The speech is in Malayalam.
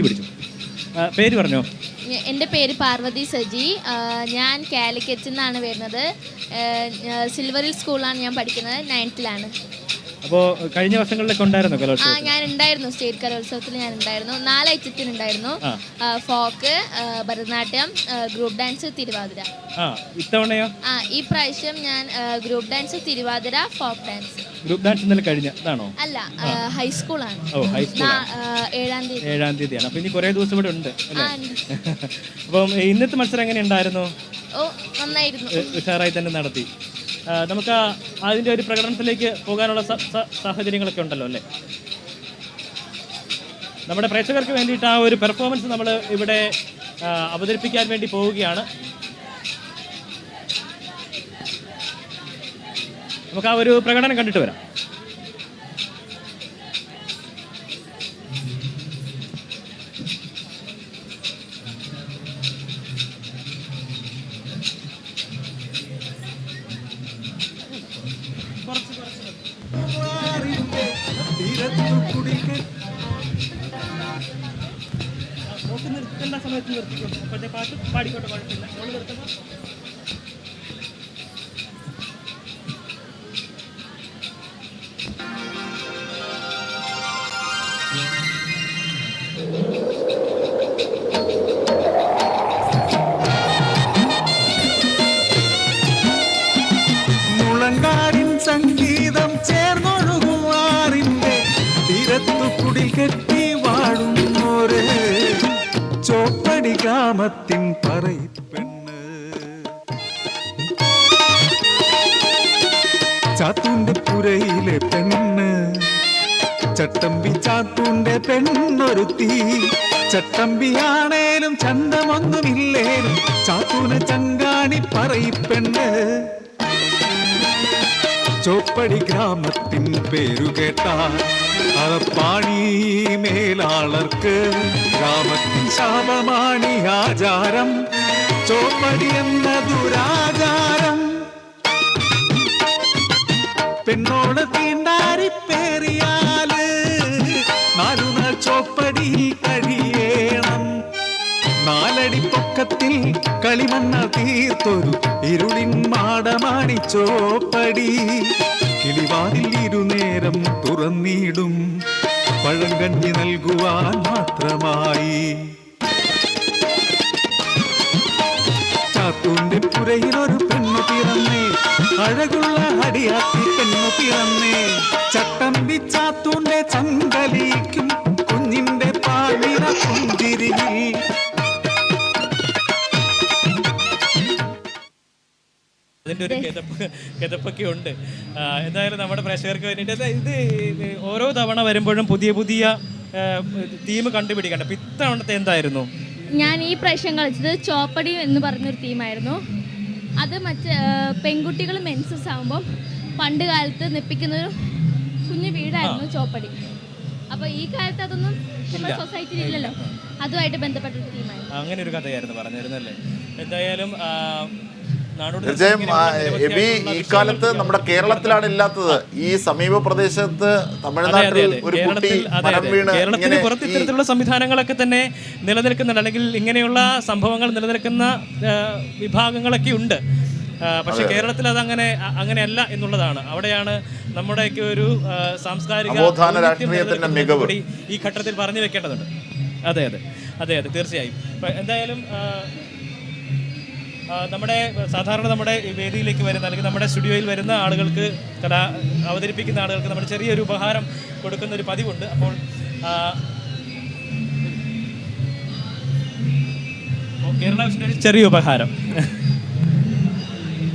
പിടിച്ചു. പേര് പറഞ്ഞോ? എൻ്റെ പേര് പാർവതി സജി. ഞാൻ കാലിക്കറ്റിൽ നിന്നാണ് വരുന്നത്. സിൽവറിൽ സ്കൂളാണ് ഞാൻ പഠിക്കുന്നത്. 9th-ലാണ്. അപ്പോൾ കഴിഞ്ഞ വർഷങ്ങളിലൊക്കെ ഉണ്ടായിരുന്നു കലോത്സവം? ഞാൻ ഉണ്ടായിരുന്നു. സ്റ്റേറ്റ് കലോത്സവത്തിൽ ഞാൻ ഉണ്ടായിരുന്നു. 4 ഐറ്റത്തിനുണ്ടായിരുന്നു. Folk, Bharatanatyam, group dance, Thiruvathira. ഇത്തവണയോ? ഈ പ്രാവശ്യം ഞാൻ group dance, Thiruvathira, folk dance. Group dance ഇന്നലെ കഴിഞ്ഞതാണോ? അല്ല, ഹൈസ്കൂളാണ്. 7-ാം തീയതിയാണ്. അപ്പോൾ ഇനി കുറേ ദിവസം ഇവിടെ ഉണ്ട് അല്ലേ? അപ്പം ഇന്നത്തെ മത്സരം എങ്ങനെ ഉണ്ടായിരുന്നു? നന്നായിരുന്നു. ഉഷാറായി തന്നെ നടത്തി. നമുക്ക് അതിൻ്റെ ഒരു പ്രകടനത്തിലേക്ക് പോകാനുള്ള സാഹചര്യങ്ങളൊക്കെ ഉണ്ടല്ലോ അല്ലേ? നമ്മുടെ പ്രേക്ഷകർക്ക് വേണ്ടിയിട്ട് ആ ഒരു പെർഫോമൻസ് നമ്മൾ ഇവിടെ അവതരിപ്പിക്കാൻ വേണ്ടി പോവുകയാണ്. നമുക്ക് ആ ഒരു പ്രകടനം കണ്ടിട്ട് വരാം. നിർത്തേണ്ട സമയത്ത് നിർത്തിക്കോ. പക്ഷേ പാട്ട് പാടിക്കോട്ടെ, കുഴപ്പമില്ല. നമ്മൾ നിർത്തുമ്പോൾ മുളങ്കാടിൻ സംഗീതം ചേർന്നൊഴുകുവാറിന്റെ തീരത്തു കുടിൽ കെട്ടി വാഴുന്നോര് ചോപ്പടി ഗ്രാമത്തിൻ പറയിപ്പെണ്ണ്. ചാത്തൂന്റെ പുരയിലെ പെണ്ണ്, ചട്ടമ്പി ചാത്തൂന്റെ പെണ്ണൊരുത്തി. ചട്ടമ്പിയാണേലും ചന്തമൊന്നുമില്ലേലും ചാത്തൂന് ചങ്കാണി പറയിപ്പെണ്ണ്. ചോപ്പടി ഗ്രാമത്തിൻ പേരു കേട്ടാൽ അറപ്പാണി മേലാളർക്ക് ഗ്രാമത്തിൻ ശാപമാണി ആചാരം. ചോപ്പടി എന്ന ദുരാചാരം പെണ്ണോട് തീണ്ടാരിപ്പേറിയാല് 4 നാൾ ചോപ്പടി കഴിയണം. 4 അടി പൊക്കത്തിൽ കളിമണ്ണ തീർത്തൊരു ഇരുളിൻ മാടമാണി ചോപ്പടി. കിളിവാതിൽ ഇരുനേരം തുറന്നിടും പഴങ്കഞ്ഞി നൽകുവാൻ മാത്രമായി. ചാത്തൂന്റെ പുരയിലൊരു പെണ്ണു പിറന്നേ, അഴകുള്ള അടിയാത്തി പെണ്ണു പിറന്നേ. ചട്ടമ്പി ചാത്തൂന്റെ ചങ്കലിക്കും കുഞ്ഞിന്റെ പാലിന പുഞ്ചിരിയിൽ. അതിൻ്റെ ഒരു കിതപ്പൊക്കെ ഉണ്ട്. എന്തായാലും നമ്മുടെ പ്രേക്ഷകർക്ക് വേണ്ടിയിട്ട് ഇത് ഓരോ തവണ വരുമ്പോഴും പുതിയ പുതിയ തീം കണ്ടുപിടിക്കണ്ട. അപ്പം ഇത്തവണത്തെ എന്തായിരുന്നു? ഞാൻ ഈ പ്രാവശ്യം കളിച്ചത് ചോപ്പടി എന്ന് പറഞ്ഞൊരു തീമായിരുന്നു. അത് പെൺകുട്ടികൾ മെൻസസ് ആകുമ്പം പണ്ട് കാലത്ത് നിപ്പിക്കുന്നൊരു കുഞ്ഞു വീടായിരുന്നു ചോപ്പടി. അപ്പോൾ ഈ കാലത്ത് അതൊന്നും നമ്മുടെ സൊസൈറ്റിയിൽ ഇല്ലല്ലോ. അതുമായിട്ട് ബന്ധപ്പെട്ടൊരു തീമായിരുന്നു. അങ്ങനെ ഒരു കഥയായിരുന്നു പറഞ്ഞിരുന്നല്ലേ? എന്തായാലും തീർച്ചയായും എബി, ഈ കാലത്ത് നമ്മുടെ കേരളത്തിലാണ് ഇല്ലാത്തത്. ഈ സമീപ പ്രദേശത്ത് തമിഴ്നാട്ടിൽ ഒരു കുട്ടി മരം വീണ്, കേരളത്തിന് പുറത്ത് ഇത്തരത്തിലുള്ള സംവിധാനങ്ങളൊക്കെ തന്നെ നിലനിൽക്കുന്നുണ്ട്, അല്ലെങ്കിൽ ഇങ്ങനെയുള്ള സംഭവങ്ങൾ നിലനിൽക്കുന്ന വിഭാഗങ്ങളൊക്കെ ഉണ്ട്. പക്ഷെ കേരളത്തിൽ അത് അങ്ങനെയല്ല എന്നുള്ളതാണ്. അവിടെയാണ് നമ്മുടെയൊക്കെ ഒരു സാംസ്കാരിക രാഷ്ട്രീയത്തിന്റെ മികവ് ഈ ഘട്ടത്തിൽ പറഞ്ഞു വെക്കേണ്ടതുണ്ട്. അതെ അതെ അതെ അതെ തീർച്ചയായും. എന്തായാലും നമ്മുടെ വേദിയിലേക്ക് വരുന്ന, അല്ലെങ്കിൽ നമ്മുടെ സ്റ്റുഡിയോയിൽ വരുന്ന ആളുകൾക്ക്, കല അവതരിപ്പിക്കുന്ന ആളുകൾക്ക് നമ്മൾ ചെറിയൊരു ഉപഹാരം കൊടുക്കുന്ന ഒരു പതിവുണ്ട്. അപ്പോൾ കേരള വിഷൻ്റെ ചെറിയ ഉപഹാരം.